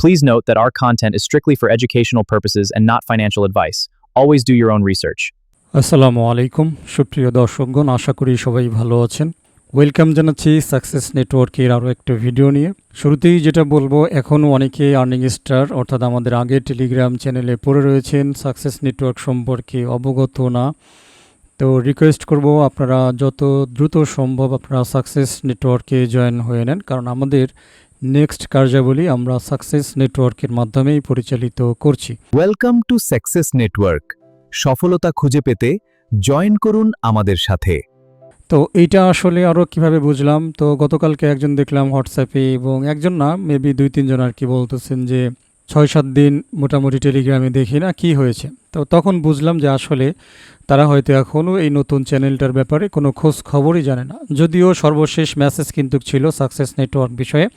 Please note that our content is strictly for educational purposes and not financial advice. Always do your own research. আসসালামু আলাইকুম সুপ্রিয় দর্শকগণ, আশা করি সবাই ভালো আছেন। ওয়েলকাম জানাচ্ছি সাকসেস নেটওয়ার্কের আরও একটা ভিডিও নিয়ে। শুরুতেই যেটা বলবো, এখনও অনেকে আর্নিং স্টার অর্থাৎ আমাদের আগের টেলিগ্রাম চ্যানেলে পড়ে রয়েছেন, সাকসেস নেটওয়ার্ক সম্পর্কে অবগত না। তো রিকোয়েস্ট করব আপনারা যত দ্রুত সম্ভব আপনারা সাকসেস নেটওয়ার্কে জয়েন হয়ে নেন, কারণ আমাদের নেক্সট কার্যাবলী আমরা সাকসেস নেটওয়ার্কের মাধ্যমেই পরিচালিত করছি। Welcome to success network. সফলতা খুঁজে পেতে জয়েন করুন আমাদের সাথে। তো এইটা আসলে আরও কিভাবে বুঝলাম, তো গতকালকে একজন দেখলাম হোয়াটসঅ্যাপে, এবং একজন না মেবি 2-3 জন আর কি বলতেছেন যে 6-7 দিন মোটামুটি টেলিগ্রামে দেখি না, কি হয়েছে। তো তখন বুঝলাম যে আসলে তারা হয়তো এখনও এই নতুন চ্যানেলটার ব্যাপারে কোনো খোঁজ খবরই জানে না, যদিও সর্বশেষ মেসেজ কিন্তু ছিল সাকসেস নেটওয়ার্ক বিষয়ে।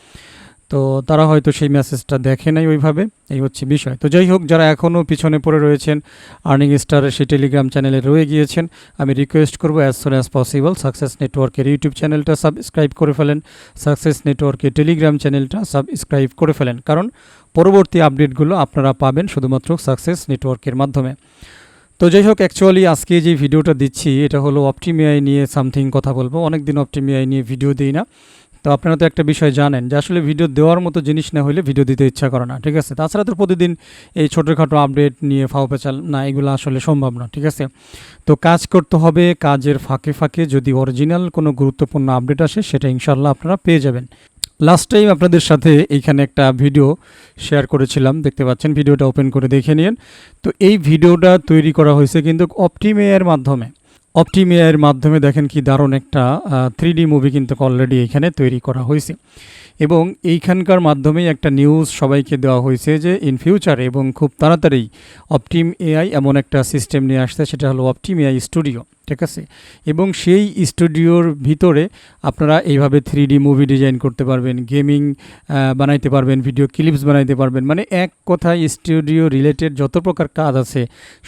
তো তারা হয়তো সেই মেসেজটা দেখে নাই ওইভাবে, এই হচ্ছে বিষয়। তো যাই হোক, যারা এখনও পিছনে পড়ে রয়েছেন আর্নিং স্টারের সেই টেলিগ্রাম চ্যানেলে রয়ে গিয়েছেন, আমি রিকোয়েস্ট করবো as soon as possible success নেটওয়ার্কের ইউটিউব চ্যানেলটা সাবস্ক্রাইব করে ফেলেন, সাকসেস নেটওয়ার্কের টেলিগ্রাম চ্যানেলটা সাবস্ক্রাইব করে ফেলেন, কারণ পরবর্তী আপডেটগুলো আপনারা পাবেন শুধুমাত্র সাকসেস নেটওয়ার্কের মাধ্যমে। তো যাই হোক, অ্যাকচুয়ালি আজকে যে ভিডিওটা দিচ্ছি এটা হলো অপটিমিআই নিয়ে সামথিং কথা বলবো। অনেকদিন অপটিমিআই নিয়ে ভিডিও দিই না। তো আপনারা তো একটা বিষয় জানেন যে আসলে ভিডিও দেওয়ার মতো জিনিস না হলে ভিডিও দিতে ইচ্ছা করে না, ঠিক আছে। তাছাড়া তো প্রতিদিন এই ছোটোখাটো আপডেট নিয়ে ফাও পেঁচাল না, এগুলো আসলে সম্ভব না, ঠিক আছে। তো কাজ করতে হবে, কাজের ফাঁকে ফাঁকে যদি অরিজিনাল কোনো গুরুত্বপূর্ণ আপডেট আসে সেটা ইনশাল্লাহ আপনারা পেয়ে যাবেন। লাস্ট টাইম আপনাদের সাথে এইখানে একটা ভিডিও শেয়ার করেছিলাম, দেখতে পাচ্ছেন, ভিডিওটা ওপেন করে দেখে নিন। তো এই ভিডিওটা তৈরি করা হয়েছে কিন্তু অপটিমিআইয়ের মাধ্যমে। অপটিমিআইয়ের মাধ্যমে দেখেন কি দারুণ একটা 3D মুভি কিন্তু অলরেডি এখানে তৈরি করা হয়েছে, এবং এইখানকার মাধ্যমেই একটা নিউজ সবাইকে দেওয়া হয়েছে যে ইন ফিউচারে এবং খুব তাড়াতাড়ি অপটিমিআই এমন একটা সিস্টেম নিয়ে আসছে, সেটা হলো অপটিমিআই স্টুডিও, ঠিক আছে। এবং সেই স্টুডিওর ভিতরে আপনারা এইভাবে 3D মুভি ডিজাইন করতে পারবেন, গেমিং বানাইতে পারবেন, ভিডিও ক্লিপস বানাইতে পারবেন, মানে এক কথায় স্টুডিও রিলেটেড যত প্রকার কাজ আছে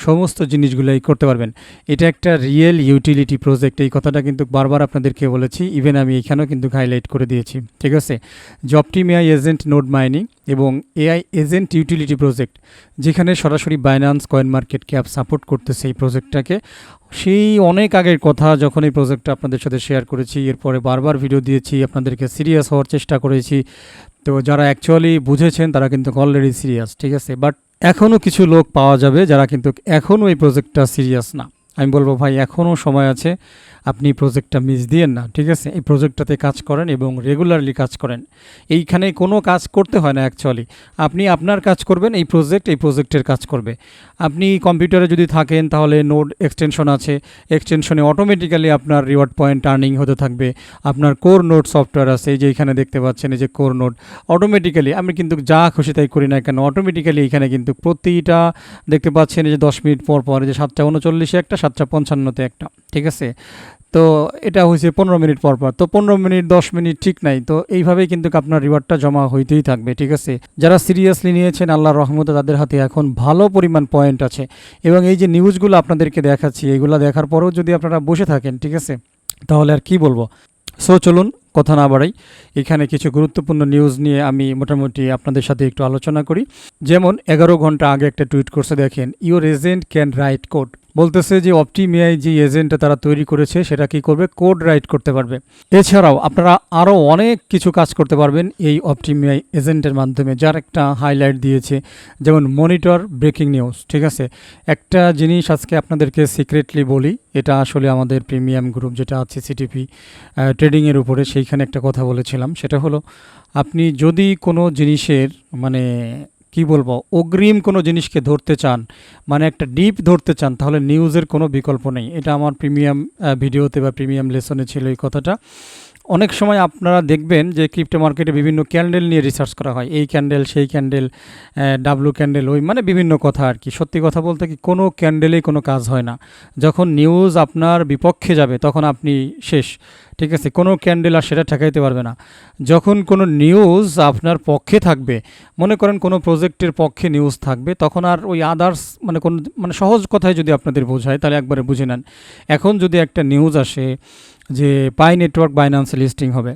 সমস্ত জিনিসগুলোই করতে পারবেন। এটা একটা রিয়েল ইউটিলিটি প্রজেক্ট, এই কথাটা কিন্তু বারবার আপনাদেরকে বলেছি, ইভেন আমি এখানেও কিন্তু হাইলাইট করে দিয়েছি, ঠিক আছে। যে অপটিমিআই এজেন্ট নোড মাইনিং এবং এআই এজেন্ট ইউটিলিটি প্রজেক্ট, যেখানে সরাসরি Binance coin market cap support করতেছে এই প্রজেক্টটাকে। সেই অনেক আগের কথা যখন এই প্রজেক্টটা আপনাদের সাথে শেয়ার করেছি, এরপরে বারবার ভিডিও দিয়েছি, আপনাদেরকে সিরিয়াস হওয়ার চেষ্টা করেছি। তো যারা অ্যাকচুয়ালি বুঝেছেন তারা কিন্তু অলরেডি সিরিয়াস, ঠিক আছে। বাট এখনও কিছু লোক পাওয়া যাবে যারা কিন্তু এখনও এই প্রজেক্টটা সিরিয়াস না। আমি বলবো ভাই এখনও সময় আছে, আপনি প্রজেক্টটা মিস দিয়েন না, ঠিক আছে। এই প্রজেক্টটাতে কাজ করেন এবং রেগুলারলি কাজ করেন। এইখানে কোনো কাজ করতে হয় না অ্যাকচুয়ালি, আপনি আপনার কাজ করবেন, এই প্রজেক্টের কাজ করবে। আপনি কম্পিউটারে যদি থাকেন তাহলে নোড এক্সটেনশন আছে, এক্সটেনশনে অটোমেটিক্যালি আপনার রিওয়ার্ড পয়েন্ট আর্নিং হতে থাকবে। আপনার কোর নোড সফটওয়্যার আছে, এই যে এখানে দেখতে পাচ্ছেন এই যে কোর নোড, অটোমেটিক্যালি আমি কিন্তু যা খুশি তাই করি না কেন, অটোমেটিক্যালি এখানে কিন্তু প্রতিটা দেখতে পাচ্ছেন এই যে 10 মিনিট পর পর, যে 7:39 একটা, 7:55 একটা, ঠিক আছে। তো এটা হয়েছে 15 মিনিট পর পর, তো 15 মিনিট 10 মিনিট ঠিক নাই। তো এইভাবেই কিন্তু আপনার রিওয়ার্ডটা জমা হইতেই থাকবে, ঠিক আছে। যারা সিরিয়াসলি নিয়েছেন আল্লাহর রহমতে তাদের হাতে এখন ভালো পরিমাণ পয়েন্ট আছে, এবং এই যে নিউজগুলো আপনাদেরকে দেখাচ্ছি এগুলো দেখার পরেও যদি আপনারা বসে থাকেন, ঠিক আছে, তাহলে আর কি বলবো। সো চলুন কথা না বাড়াই, এখানে কিছু গুরুত্বপূর্ণ নিউজ নিয়ে আমি মোটামুটি আপনাদের সাথে একটু আলোচনা করি। যেমন 11 ঘন্টা আগে একটা টুইট করছে, দেখেন, your agent can write code. বলতেছে যে অপটিমিআই যে এজেন্টটা তারা তৈরি করেছে সেটা কি করবে, কোড রাইট করতে পারবে। এছাড়াও আপনারা আরও অনেক কিছু কাজ করতে পারবেন এই অপটিমিআই এজেন্টের মাধ্যমে, যার একটা হাইলাইট দিয়েছে, যেমন মনিটর ব্রেকিং নিউজ, ঠিক আছে। একটা জিনিস আজকে আপনাদেরকে সিক্রেটলি বলি, এটা আসলে আমাদের প্রিমিয়াম গ্রুপ যেটা আছে সিটিপি ট্রেডিংয়ের উপরে, সেইখানে একটা কথা বলেছিলাম, সেটা হলো আপনি যদি কোনো জিনিসের মানে কি বলবো অগ্রিম কোনো জিনিসকে ধরতে চান, মানে একটা ডিপ ধরতে চান, তাহলে নিউজের কোনো বিকল্প নেই। এটা আমার প্রিমিয়াম ভিডিওতে বা প্রিমিয়াম লেসনে ছিল এই কথাটা। অনেক সময় আপনারা দেখবেন যে ক্রিপ্টো মার্কেটে বিভিন্ন ক্যান্ডেল নিয়ে রিসার্চ করা হয়, এই ক্যান্ডেল সেই ক্যান্ডেল, ডাব্লু ক্যান্ডেল, ওই মানে বিভিন্ন কথা আর কি। সত্যি কথা বলতে কি কোনো ক্যান্ডেলেই কোনো কাজ হয় না। যখন নিউজ আপনার বিপক্ষে যাবে তখন আপনি শেষ, ঠিক আছে। কোনো ক্যান্ডেল আর সেটা ঠেকাইতে পারবে না। যখন কোনো নিউজ আপনার পক্ষে থাকবে, মনে করেন কোনো প্রজেক্টের পক্ষে নিউজ থাকবে, তখন আর ওই আদার্স মানে সহজ কথায় যদি আপনাদের বোঝায় তাহলে একবারে বুঝে নেন। এখন যদি একটা নিউজ আসে যে পাই নেটওয়ার্ক বাইন্যান্সে লিস্টিং হবে,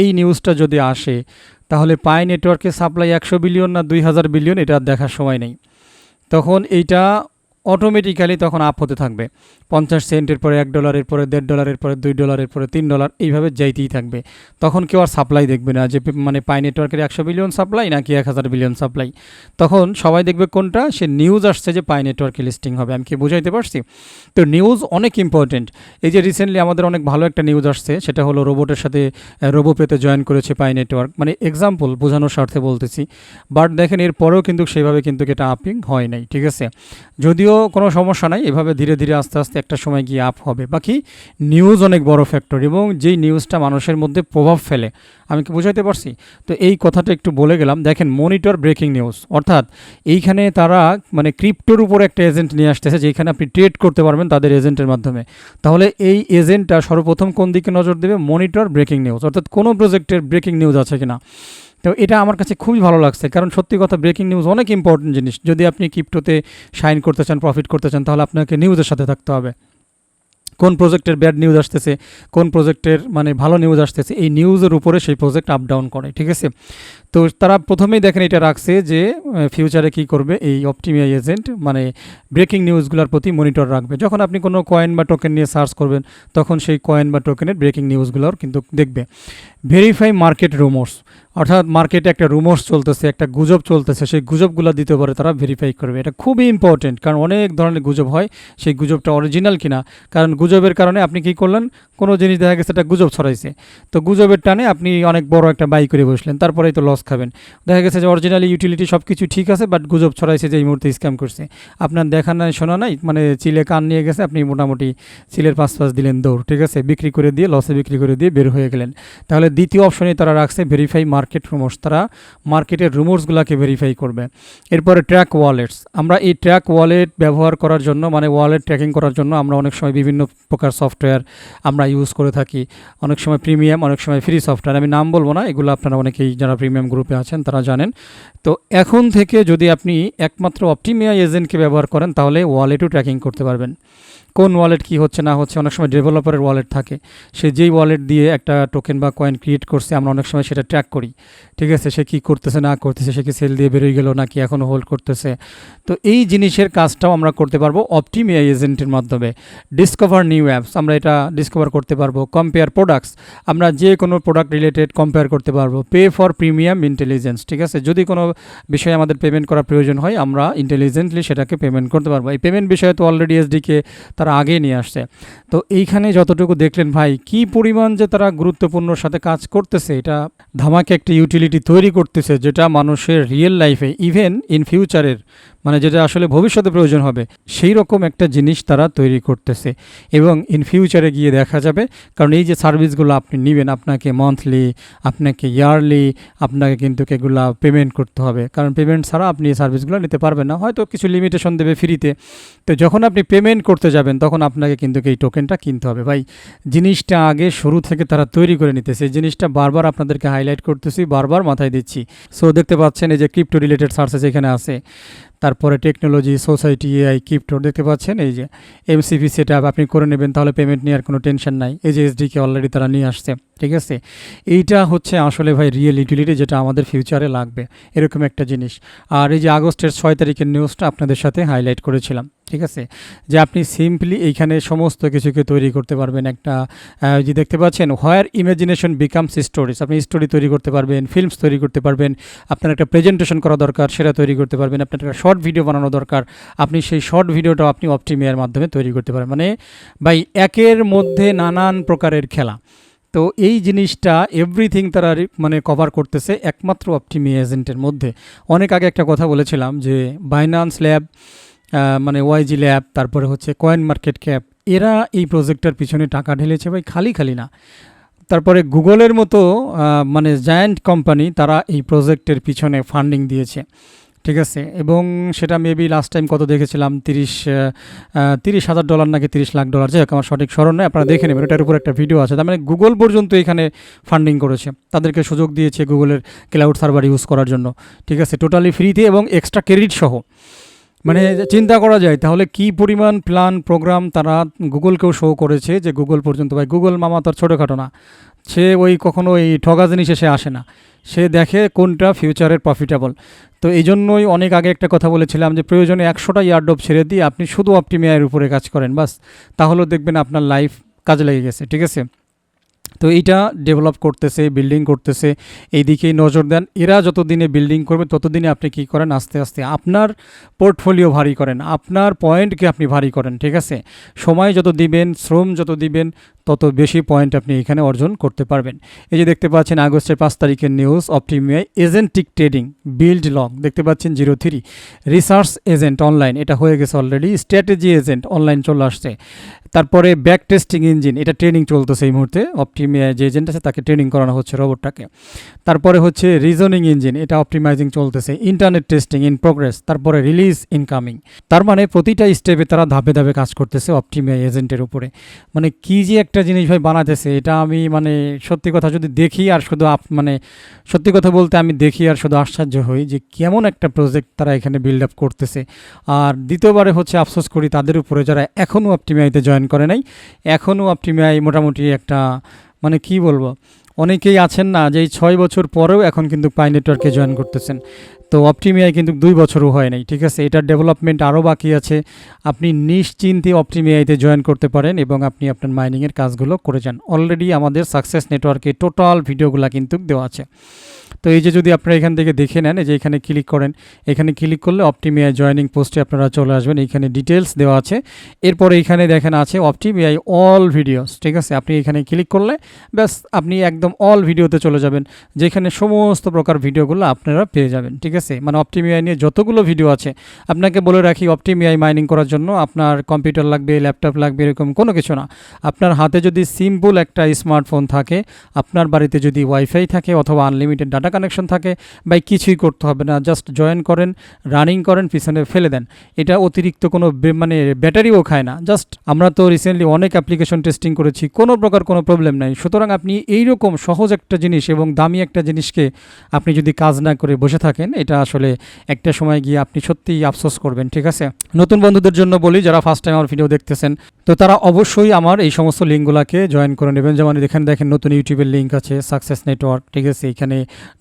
এই নিউজটা যদি আসে তাহলে পাই নেটওয়ার্কের সাপ্লাই 100 বিলিয়ন না 2000 বিলিয়ন এটা আর দেখার সময় নেই। তখন এইটা অটোমেটিক্যালি তখন আপ হতে থাকবে, 50 সেন্টের পরে $1, পরে $1.5, পরে $2, পরে $3, এইভাবে যাইতেই থাকবে। তখন কেউ আর সাপ্লাই দেখবে না যে মানে পাই নেটওয়ার্কের 100 বিলিয়ন সাপ্লাই নাকি 1000 বিলিয়ন সাপ্লাই। তখন সবাই দেখবে কোনটা, সে নিউজ আসছে যে পাই নেটওয়ার্কে লিস্টিং হবে। আমি কি বুঝাইতে পারছি? তো নিউজ অনেক ইম্পর্টেন্ট। এই যে রিসেন্টলি আমাদের অনেক ভালো একটা নিউজ আসছে, সেটা হলো রোবটের সাথে রোবোপেতে জয়েন করেছে পাই নেটওয়ার্ক। মানে এক্সাম্পল বোঝানোর স্বার্থে বলতেছি, বাট দেখেন এরপরেও কিন্তু সেভাবে কিন্তু এটা আপিং হয় নাই, ঠিক আছে। যদিও কোনো সমস্যা নাই, এভাবে ধীরে ধীরে আস্তে আস্তে একটা সময় গিয়ে আপ হবে। বাকি নিউজ অনেক বড় ফ্যাক্টর এবং যেই নিউজটা মানুষের মধ্যে প্রভাব ফেলে, আমি কি বুঝাইতে পারছি? তো এই কথাটা একটু বলে গেলাম। দেখেন মনিটর ব্রেকিং নিউজ, অর্থাৎ এইখানে তারা মানে ক্রিপ্টোর উপর একটা এজেন্ট নিয়ে আসতেছে যেখানে আপনি ট্রেড করতে পারবেন তাদের এজেন্টের মাধ্যমে। তাহলে এই এজেন্টটা সর্বপ্রথম কোন দিকে নজর দেবে? মনিটর ব্রেকিং নিউজ, অর্থাৎ কোনো প্রজেক্টের ব্রেকিং নিউজ আছে কিনা। তো এটা আমার কাছে খুবই ভালো লাগছে, কারণ সত্যি কথা ব্রেকিং নিউজ অনেক ইম্পর্টেন্ট জিনিস। যদি আপনি ক্রিপ্টোতে শাইন করতে চান, প্রফিট করতে চান, তাহলে আপনাকে নিউজের সাথে থাকতে হবে। কোন প্রজেক্টের ব্যাড নিউজ আসতেছে, কোন প্রজেক্টের মানে ভালো নিউজ আসতেছে, এই নিউজের উপরে সেই প্রজেক্ট আপ ডাউন করে, ঠিক আছে। তো তারা প্রথমেই দেখেন এটা রাখছে যে ফিউচারে কি করবে, এই অপটিমিআই এজেন্ট মানে ব্রেকিং নিউজগুলোর প্রতি মনিটর রাখবে। যখন আপনি কোনো কয়েন বা টোকেন নিয়ে সার্চ করবেন, তখন সেই কয়েন বা টোকেনের ব্রেকিং নিউজগুলোর কিন্তু দেখবে। ভেরিফাই মার্কেট রুমোর্স, অর্থাৎ মার্কেটে একটা রুমোর্স চলতেছে, একটা গুজব চলতেছে, সেই গুজবগুলো দিতে পারে তারা ভেরিফাই করবে। এটা খুবই ইম্পর্টেন্ট, কারণ অনেক ধরনের গুজব হয়, সেই গুজবটা অরিজিনাল কিনা। কারণ গুজবের কারণে আপনি কি করলেন, কোনো জিনিস দেখা গেছে একটা গুজব ছড়াইছে, তো গুজবের টানে আপনি অনেক বড় একটা বাই করে বসলেন, তারপরেই তো লস খাবেন। দেখা গেছে যে অরিজিনালি ইউটিলিটি সব কিছু ঠিক আছে, বাট গুজব ছড়াইছে যে এই মুহূর্তে স্ক্যাম করছে। আপনার দেখা নাই শোনা নাই, মানে চিলে কান নিয়ে গেছে, আপনি মোটামুটি চিলের পাঁচ দিলেন দৌড়, ঠিক আছে, বিক্রি করে দিয়ে লসে বিক্রি করে দিয়ে বের হয়ে গেলেন। তাহলে দ্বিতীয় অপশনে তারা রাখছে ভেরিফাই মার্কেট রুমোর্স, তারা মার্কেটের রুমোর্সগুলোকে ভেরিফাই করবে। এরপরে ট্র্যাক ওয়ালেটস, আমরা এই ট্র্যাক ওয়ালেট ব্যবহার করার জন্য মানে ওয়ালেট ট্র্যাকিং করার জন্য আমরা অনেক সময় বিভিন্ন প্রকার সফটওয়্যার আমরা ইউজ করে থাকি, অনেক সময় প্রিমিয়াম, অনেক সময় ফ্রি সফটওয়্যার। আমি নাম বলবো না, এগুলো আপনারা অনেকেই যারা প্রিমিয়াম গ্রুপে আছেন তারা জানেন। তো এখন থেকে যদি আপনি একমাত্র অপটিমিআই এজেন্টকে ব্যবহার করেন, তাহলে ওয়ালেটও ট্র্যাকিং করতে পারবেন। কোন ওয়ালেট কী হচ্ছে না হচ্ছে, অনেক সময় ডেভেলপারের ওয়ালেট থাকে, সে যেই ওয়ালেট দিয়ে একটা টোকেন বা কয়েন ক্রিয়েট করছে, আমরা অনেক সময় সেটা ট্র্যাক করি, ঠিক আছে, সে কী করতেছে না করতেছে, সে কি সেল দিয়ে বেরোয় গেল নাকি এখনও হোল্ড করতেছে। তো এই জিনিসের কাজটাও আমরা করতে পারবো অপটিমিআই এজেন্টের মাধ্যমে। ডিসকভার নিউ অ্যাপস, আমরা এটা ডিসকভার করতে পারবো। কম্পেয়ার প্রোডাক্টস, আমরা যে কোনো প্রোডাক্ট রিলেটেড কম্পেয়ার করতে পারবো। পে ফর প্রিমিয়াম ইন্টেলিজেন্স, ঠিক আছে, যদি কোনো বিষয়ে আমাদের পেমেন্ট করার প্রয়োজন হয়, আমরা ইন্টেলিজেন্টলি সেটাকে পেমেন্ট করতে পারবো। এই পেমেন্ট বিষয়ে তো অলরেডি এসডিকে তারা আগে নিয়ে আসছে। তো এইখানে যতটুকু দেখলেন ভাই, কি পরিমাণ যে তারা গুরুত্বপূর্ণর সাথে কাজ করতেছে, এটা ধামাকে একটা ইউটিলিটি তৈরি করতেছে, যেটা মানুষের রিয়েল লাইফে ইভেন ইন ফিউচারের মানে যেটা আসলে ভবিষ্যতে প্রয়োজন হবে, সেই রকম একটা জিনিস তারা তৈরি করতেছে। এবং ইন ফিউচারে গিয়ে দেখা যাবে, কারণ এই যে সার্ভিসগুলো আপনি নেবেন, আপনাকে মান্থলি, আপনাকে ইয়ারলি, আপনাকে কিন্তু এগুলা পেমেন্ট করতে হবে, কারণ পেমেন্ট ছাড়া আপনি এই সার্ভিসগুলো নিতে পারবেন না। হয়তো কিছু লিমিটেশন দেবে ফ্রিতে, তো যখন আপনি পেমেন্ট করতে যাবেন তখন আপনাকে কিন্তু এই টোকেনটা কিনতে হবে। ভাই জিনিসটা আগে শুরু থেকে তারা তৈরি করে নিতেছে, এই জিনিসটা বারবার আপনাদেরকে হাইলাইট করতেছি, বারবার মাথায় দিচ্ছি। সো দেখতে পাচ্ছেন এই যে ক্রিপ্টো রিলেটেড সার্চেস এখানে আছে, তারপরে টেকনোলজি, সোসাইটি, এআই, ক্রিপ্টো দেখতে পাচ্ছেন, এই যে এমসিপি সেট আপ আপনি করে নেবেন, তাহলে পেমেন্ট নেওয়ার কোনো টেনশন নাই। এই যে এসডিকে অলরেডি তারা নিয়ে আসছে, ঠিক আছে। এইটা হচ্ছে আসলে ভাই রিয়েল ইউটিলিটি, যেটা আমাদের ফিউচারে লাগবে, এরকম একটা জিনিস। আর এই যে আগস্টের 6 তারিখের নিউজটা আপনাদের সাথে হাইলাইট করেছিলাম, ঠিক আছে, যে আপনি সিম্পলি এইখানে সমস্ত কিছুকে তৈরি করতে পারবেন। একটা যে দেখতে পাচ্ছেন হোয়ার ইমাজিনেশন বিকামস স্টোরিজ, আপনি স্টোরি তৈরি করতে পারবেন, ফিল্মস তৈরি করতে পারবেন, আপনার একটা প্রেজেন্টেশন করা দরকার সেটা তৈরি করতে পারবেন, আপনার একটা শর্ট ভিডিও বানানো দরকার, আপনি সেই শর্ট ভিডিওটাও আপনি অপটিমিআইয়ের মাধ্যমে তৈরি করতে পারেন। মানে ভাই একের মধ্যে নানান প্রকারের খেলা। তো এই জিনিসটা এভরিথিং তারা মানে কভার করতেছে একমাত্র অপটিমিআই এজেন্টের মধ্যে। অনেক আগে একটা কথা বলেছিলাম যে বাইন্যান্স ল্যাব, মানে ওয়াইজি ল্যাব, তারপরে হচ্ছে কয়েন মার্কেট ক্যাপ, এরা এই প্রজেক্টটার পিছনে টাকা ঢেলেছে ভাই, খালি খালি না। তারপরে গুগলের মতো মানে জায়ান্ট কোম্পানি, তারা এই প্রজেক্টের পিছনে ফান্ডিং দিয়েছে, ঠিক আছে। এবং সেটা মেবি লাস্ট টাইম কত দেখেছিলাম, $30,000 নাকি $30 লাখ, যাই হোক আমার সঠিক স্মরণ নয়, আপনারা দেখে নেবেন, এটার উপর একটা ভিডিও আছে। তার মানে গুগল পর্যন্ত এখানে ফান্ডিং করেছে, তাদেরকে সুযোগ দিয়েছে গুগলের ক্লাউড সার্ভার ইউজ করার জন্য, ঠিক আছে, টোটালি ফ্রিতে এবং এক্সট্রা ক্রেডিট সহ। মানে চিন্তা করা যায় তাহলে কি পরিমাণ প্ল্যান প্রোগ্রাম তারা গুগলকেও শো করেছে, যে গুগল পর্যন্ত, ভাই গুগল মামা তো আর ছোটোখাটো না, সে ওই কখনো এই ঠগা জিনিসে সে আসে না, সে দেখে কোনটা ফিউচারের প্রফিটেবল। তো এই জন্যই অনেক আগে একটা কথা বলেছিলাম যে প্রয়োজনে 100টা ইয়ারড্রপ ছেড়ে দিয়ে আপনি শুধু অপটিমিআইয়ের উপরে কাজ করেন, বাস, তাহলেও দেখবেন আপনার লাইফ কাজে লেগে গেছে, ঠিক আছে। তো এইটা ডেভেলপ করতেছে, বিল্ডিং করতেছে, এই দিকেই নজর দেন। এরা যত দিনে বিল্ডিং করবে ততদিনে আপনি কি করেন, আস্তে আস্তে আপনার পোর্টফোলিও ভারী করেন, আপনার পয়েন্টকে আপনি ভারী করেন, ঠিক আছে। সময় যত দিবেন, শ্রম যত দিবেন, তত বেশি পয়েন্ট আপনি এখানে অর্জন করতে পারবেন। এই যে দেখতে পাচ্ছেন আগস্টের 5 তারিখের news, OptimAI agentic trading build long, দেখতে পাচ্ছেন 03, রিসার্চ এজেন্ট অনলাইন, এটা হয়ে গেছে অলরেডি, স্ট্র্যাটেজি এজেন্ট অনলাইন চলে আসছে। তারপরে ব্যাক টেস্টিং ইঞ্জিন, এটা ট্রেনিং চলতেছে এই মুহূর্তে, অপটিমিআই যে এজেন্ট আছে তাকে ট্রেনিং করানো হচ্ছে রোবটটাকে। তারপরে হচ্ছে রিজনিং ইঞ্জিন, এটা অপটিমাইজিং চলতেছে, ইন্টারনেট টেস্টিং ইন প্রোগ্রেস, তারপরে রিলিজ ইনকামিং। তার মানে প্রতিটা স্টেপে তারা ধাপে ধাপে কাজ করতেছে অপটিমিআই এজেন্টের উপরে। মানে কি যে একটা জিনিস ভাই বানাতেছে, এটা আমি মানে সত্যি কথা যদি দেখি আর শুধু মানে সত্যি কথা বলতে আমি দেখি আর শুধু আশ্চর্য হই যে কেমন একটা প্রজেক্ট তারা এখানে বিল্ড আপ করতেছে। আর দ্বিতীয়বারে হচ্ছে আফসোস করি তাদের উপরে যারা এখনও অপটিমিআইতে জয়েন করে নাই। এখনও অপটিমিআই মোটামুটি একটা মানে কি বলবো, অনেকেই আছেন না যে এই 6 বছর পরেও এখন কিন্তু পাই নেটওয়ার্কে জয়েন করতেছেন। তো অপটিমিআই কিন্তু 2 বছরও হয় নাই, ঠিক আছে। এটার ডেভেলপমেন্ট আরও বাকি আছে। আপনি নিশ্চিন্তে অপটিমিআইতে জয়েন করতে পারেন এবং আপনি আপনার মাইনিংয়ের কাজগুলো করে যান। অলরেডি আমাদের সাকসেস নেটওয়ার্কে টোটাল ভিডিওগুলো কিন্তু দেওয়া আছে। তো এই যে যদি আপনারা এখান থেকে দেখে নেন, এই যে এখানে ক্লিক করেন, এখানে ক্লিক করলে অপটিমিআই জয়েনিং পোস্টে আপনারা চলে আসবেন। এখানে ডিটেলস দেওয়া আছে। এরপরে এখানে দেখেন আছে অপটিমিআই অল ভিডিওস, ঠিক আছে। আপনি এখানে ক্লিক করলে ব্যাস আপনি একদম অল ভিডিওতে চলে যাবেন, যেখানে সমস্ত প্রকার ভিডিওগুলো আপনারা পেয়ে যাবেন, ঠিক আছে। মানে অপটিমিআই নিয়ে যতগুলো ভিডিও আছে, আপনাকে বলে রাখি অপটিমিআই মাইনিং করার জন্য আপনার কম্পিউটার লাগবে, ল্যাপটপ লাগবে, এরকম কোনো কিছু না। আপনার হাতে যদি সিম্পল একটা স্মার্টফোন থাকে, আপনার বাড়িতে যদি ওয়াইফাই থাকে অথবা আনলিমিটেড ডাটা কানেকশন থাকে, বা কিছুই করতে হবে না, জাস্ট জয়েন করেন, রানিং করেন, পিছনে ফেলে দেন। এটা অতিরিক্ত কোনো মানে ব্যাটারিও খায় না। জাস্ট আমরা তো রিসেন্টলি অনেক অ্যাপ্লিকেশন টেস্টিং করেছি, কোনো প্রকার কোনো প্রবলেম নাই। সুতরাং আপনি এইরকম সহজ একটা জিনিস এবং দামি একটা জিনিসকে আপনি যদি কাজ না করে বসে থাকেন, এটা আসলে একটা সময় গিয়ে আপনি সত্যিই আফসোস করবেন, ঠিক আছে। নতুন বন্ধুদের জন্য বলি, যারা ফার্স্ট টাইম আমার ভিডিও দেখতেছেন, তো তারা অবশ্যই আমার এই সমস্ত লিঙ্কগুলোকে জয়েন করে নেবেন। যেমন এখানে দেখেন নতুন ইউটিউবের লিঙ্ক আছে, সাকসেস নেটওয়ার্ক, ঠিক আছে। এখানে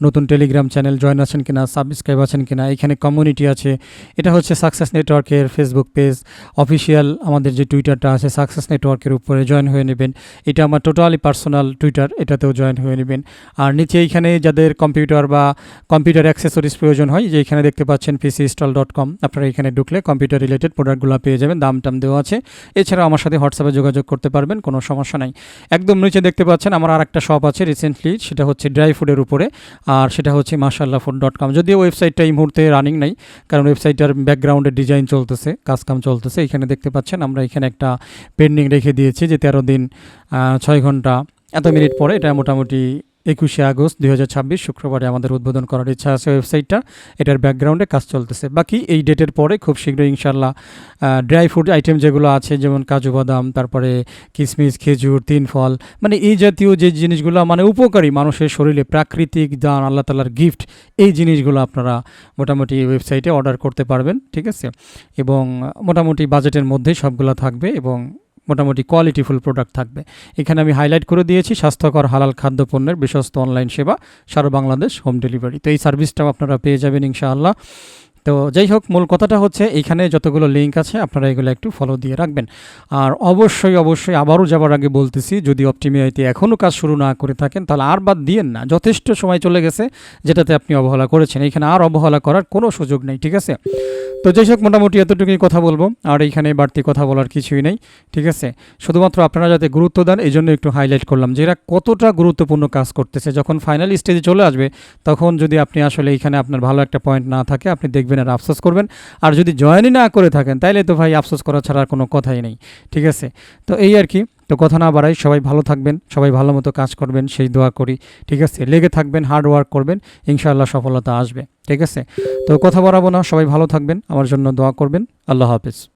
নতুন টেলিগ্রাম চ্যানেল জয়েন আছেন কিনা, সাবস্ক্রাইব আছেন কিনা, এখানে কমিউনিটি আছে। এটা হচ্ছে সাকসেস নেটওয়ার্কের ফেসবুক পেজ, অফিসিয়াল আমাদের যে টুইটারটা আছে সাকসেস নেটওয়ার্কের উপরে জয়েন হয়ে নেবেন। এটা আমার টোটালি পার্সোনাল টুইটার, এটাতেও জয়েন হয়ে নেবেন। আর নিচে এইখানে যাদের কম্পিউটার বা কম্পিউটার অ্যাক্সেসরিজ প্রয়োজন হয়, যে এখানে দেখতে পাচ্ছেন pcinstall.com, আপনারা এখানে ঢুকলে কম্পিউটার রিলেটেড প্রোডাক্টগুলো পেয়ে যাবেন, দাম টাম দেওয়া আছে। এছাড়াও আমার সাথে হোয়াটসঅ্যাপে যোগাযোগ করতে পারবেন, কোনো সমস্যা নাই। একদম নিচে দেখতে পাচ্ছেন আমার আরেকটা শপ আছে রিসেন্টলি, সেটা হচ্ছে ড্রাই ফুডের উপরে, আর সেটা হচ্ছে mashallah.food.com। যদিও ওয়েবসাইটটা এই মুহূর্তে রানিং নাই, কারণ ওয়েবসাইটটার ব্যাকগ্রাউন্ডে ডিজাইন চলতেছে, কাজকাম চলতেছে। এখানে দেখতে পাচ্ছেন আমরা এখানে একটা পেন্ডিং রেখে দিয়েছি যে 13 দিন 6 ঘন্টা এত মিনিট পরে, এটা মোটামুটি 21শে আগস্ট 2026 শুক্রবারে আমাদের উদ্বোধন করার ইচ্ছা আছে ওয়েবসাইটটা। এটার ব্যাকগ্রাউন্ডে কাজ চলতেছে। বাকি এই ডেটের পরে খুব শীঘ্রই ইনশাল্লাহ ড্রাই ফুড আইটেম যেগুলো আছে, যেমন কাজু বাদাম, তারপরে কিশমিশ, খেজুর, 3 ফল, মানে এই জাতীয় যে জিনিসগুলো মানে উপকারী মানুষের শরীরে, প্রাকৃতিক দান, আল্লাহ তাআলার গিফট, এই জিনিসগুলো আপনারা মোটামুটি ওয়েবসাইটে অর্ডার করতে পারবেন, ঠিক আছে। এবং মোটামুটি বাজেটের মধ্যেই সবগুলো থাকবে এবং মোটামুটি কোয়ালিটিফুল প্রোডাক্ট থাকবে। এখানে আমি হাইলাইট করে দিয়েছি স্বাস্থ্যকর হালাল খাদ্যপণ্যের বিশ্বস্ত অনলাইন সেবা, সারা বাংলাদেশ হোম ডেলিভারি। তো এই সার্ভিসটাও আপনারা পেয়ে যাবেন ইনশাআল্লাহ। তো যাই হোক, মূল কথাটা হচ্ছে এইখানে যতগুলো লিঙ্ক আছে আপনারা এগুলো একটু ফলো দিয়ে রাখবেন। আর অবশ্যই আবারও যাবার আগে বলতেছি, যদি অপটিমিআইতে এখনও কাজ শুরু না করে থাকেন তাহলে আর বাদ দিয়েন না, যথেষ্ট সময় চলে গেছে যেটাতে আপনি অবহেলা করেছেন। এখানে আর অবহেলা করার কোনো সুযোগ নেই, ঠিক আছে। তো যাই হোক, মোটামুটি এতটুকুই কথা বলবো, আর এইখানে বাড়তি কথা বলার কিছুই নেই, ঠিক আছে। শুধুমাত্র আপনারা যাতে গুরুত্ব দেন এই জন্য একটু হাইলাইট করলাম যে এরা কতটা গুরুত্বপূর্ণ কাজ করতেছে। যখন ফাইনাল স্টেজে চলে আসবে তখন যদি আপনি আসলে এইখানে আপনার ভালো একটা পয়েন্ট না থাকে, আপনি দেখবেন আর আফসোস করবেন। আর যদি জয়েনই না করে থাকেন তাইলে তো ভাই আফসোস করা ছাড়া আর কোনো কথাই নেই, ঠিক আছে। তো এই আর কি। তো কথা না বাড়াই, সবাই ভালো থাকবেন, সবাই ভালো মতো কাজ করবেন সেই দোয়া করি, ঠিক আছে। লেগে থাকবেন, হার্ড ওয়ার্ক করবেন, ইনশাআল্লাহ সফলতা আসবে, ঠিক আছে। তো কথা বাড়াবো না, সবাই ভালো থাকবেন, আমার জন্য দোয়া করবেন। আল্লাহ হাফেজ।